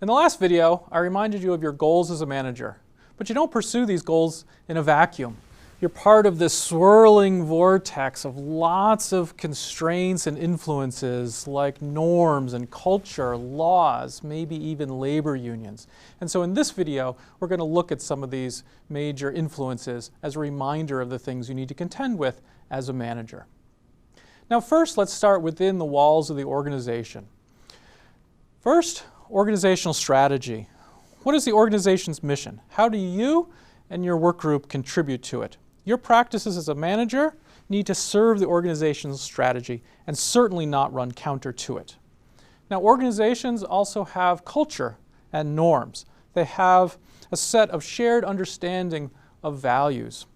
In the last video, I reminded you of your goals as a manager, but you don't pursue these goals in a vacuum. You're part of this swirling vortex of lots of constraints and influences like norms and culture, laws, maybe even labor unions. And so in this video, we're going to look at some of these major influences as a reminder of the things you need to contend with as a manager. Now first, let's start within the walls of the organization. First, organizational strategy. What is the organization's mission? How do you and your work group contribute to it? Your practices as a manager need to serve the organization's strategy and certainly not run counter to it. Now, organizations also have culture and norms. They have a set of shared understanding of values.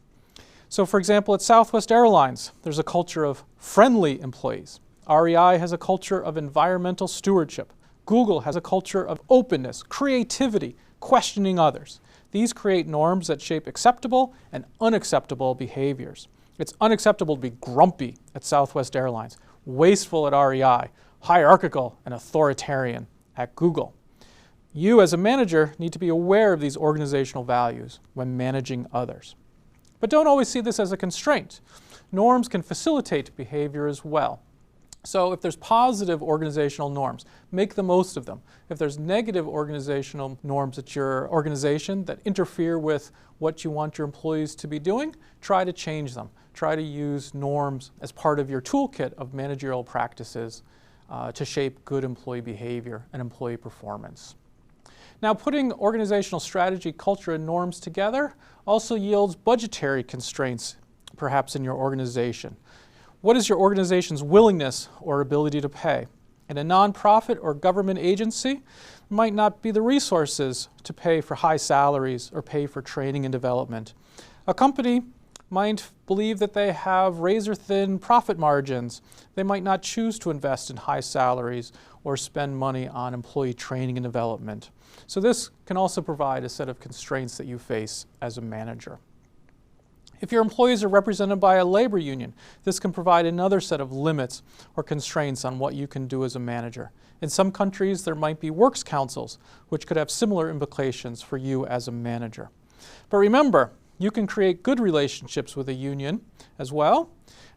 So, for example, at Southwest Airlines, there's a culture of friendly employees. REI has a culture of environmental stewardship. Google has a culture of openness, creativity, questioning others. These create norms that shape acceptable and unacceptable behaviors. It's unacceptable to be grumpy at Southwest Airlines, wasteful at REI, hierarchical and authoritarian at Google. You as a manager need to be aware of these organizational values when managing others. But don't always see this as a constraint. Norms can facilitate behavior as well. So if there's positive organizational norms, make the most of them. If there's negative organizational norms at your organization that interfere with what you want your employees to be doing, try to change them. Try to use norms as part of your toolkit of managerial practices to shape good employee behavior and employee performance. Now, putting organizational strategy, culture, and norms together also yields budgetary constraints, perhaps in your organization. What is your organization's willingness or ability to pay? In a nonprofit or government agency, there might not be the resources to pay for high salaries or pay for training and development. A company might believe that they have razor-thin profit margins. They might not choose to invest in high salaries or spend money on employee training and development. So this can also provide a set of constraints that you face as a manager. If your employees are represented by a labor union, this can provide another set of limits or constraints on what you can do as a manager. In some countries, there might be works councils, which could have similar implications for you as a manager. But remember, you can create good relationships with a union as well,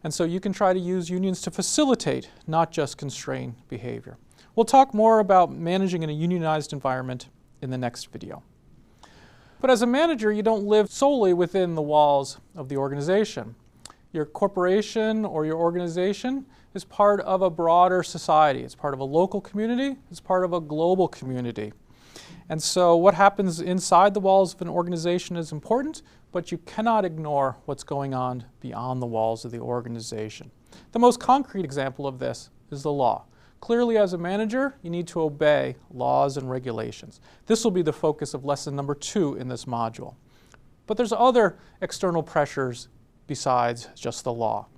and so you can try to use unions to facilitate, not just constrain behavior. We'll talk more about managing in a unionized environment in the next video. But as a manager, you don't live solely within the walls of the organization. Your corporation or your organization is part of a broader society. It's part of a local community. It's part of a global community. And so what happens inside the walls of an organization is important, but you cannot ignore what's going on beyond the walls of the organization. The most concrete example of this is the law. Clearly, as a manager, you need to obey laws and regulations. This will be the focus of lesson number 2 in this module. But there's other external pressures besides just the law.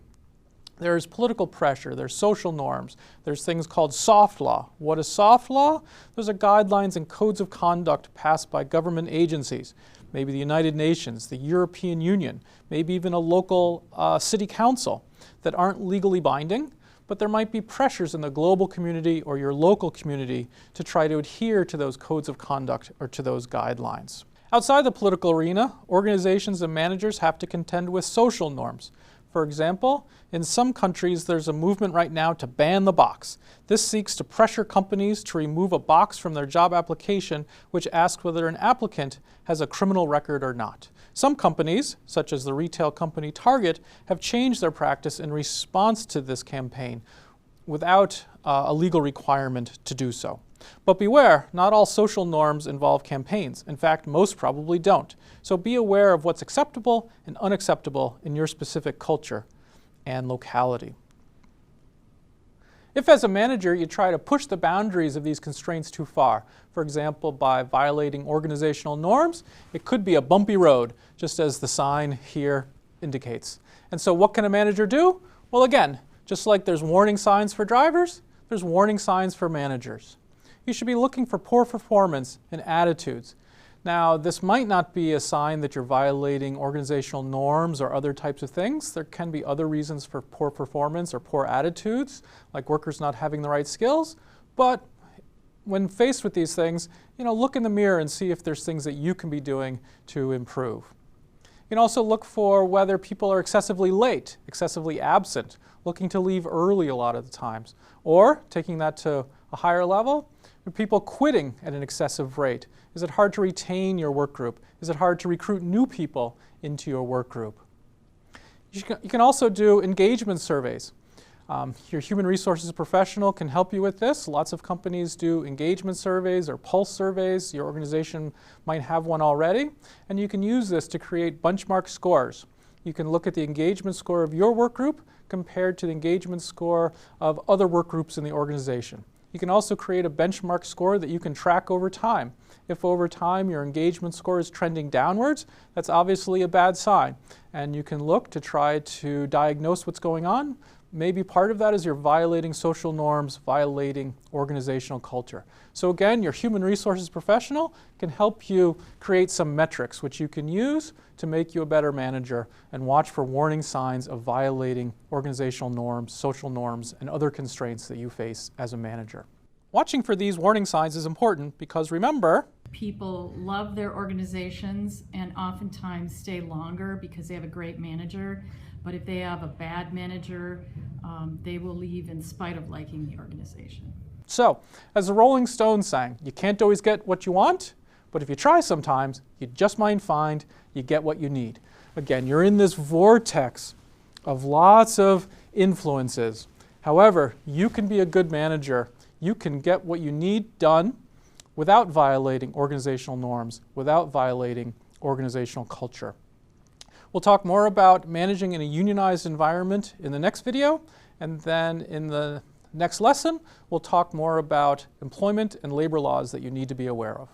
There's political pressure, there's social norms, there's things called soft law. What is soft law? Those are guidelines and codes of conduct passed by government agencies, maybe the United Nations, the European Union, maybe even a local city council that aren't legally binding, but there might be pressures in the global community or your local community to try to adhere to those codes of conduct or to those guidelines. Outside the political arena, organizations and managers have to contend with social norms. For example, in some countries there's a movement right now to ban the box. This seeks to pressure companies to remove a box from their job application which asks whether an applicant has a criminal record or not. Some companies, such as the retail company Target, have changed their practice in response to this campaign without a legal requirement to do so. But beware, not all social norms involve campaigns. In fact, most probably don't. So be aware of what's acceptable and unacceptable in your specific culture and locality. If as a manager you try to push the boundaries of these constraints too far, for example by violating organizational norms, it could be a bumpy road, just as the sign here indicates. And so what can a manager do? Well, again, just like there's warning signs for drivers, there's warning signs for managers. You should be looking for poor performance and attitudes. Now, this might not be a sign that you're violating organizational norms or other types of things. There can be other reasons for poor performance or poor attitudes, like workers not having the right skills, but when faced with these things, look in the mirror and see if there's things that you can be doing to improve. You can also look for whether people are excessively late, excessively absent, looking to leave early a lot of the times. Or, taking that to a higher level, are people quitting at an excessive rate? Is it hard to retain your work group? Is it hard to recruit new people into your work group? You can also do engagement surveys. Your human resources professional can help you with this. Lots of companies do engagement surveys or pulse surveys. Your organization might have one already. And you can use this to create benchmark scores. You can look at the engagement score of your work group compared to the engagement score of other work groups in the organization. You can also create a benchmark score that you can track over time. If over time your engagement score is trending downwards, that's obviously a bad sign. And you can look to try to diagnose what's going on. Maybe part of that is you're violating social norms, violating organizational culture. So again, your human resources professional can help you create some metrics which you can use to make you a better manager and watch for warning signs of violating organizational norms, social norms, and other constraints that you face as a manager. Watching for these warning signs is important because remember, people love their organizations and oftentimes stay longer because they have a great manager. But if they have a bad manager, they will leave in spite of liking the organization. So, as the Rolling Stones sang, you can't always get what you want, but if you try sometimes, you just might find you get what you need. Again, you're in this vortex of lots of influences. However, you can be a good manager. You can get what you need done without violating organizational norms, without violating organizational culture. We'll talk more about managing in a unionized environment in the next video, and then in the next lesson, we'll talk more about employment and labor laws that you need to be aware of.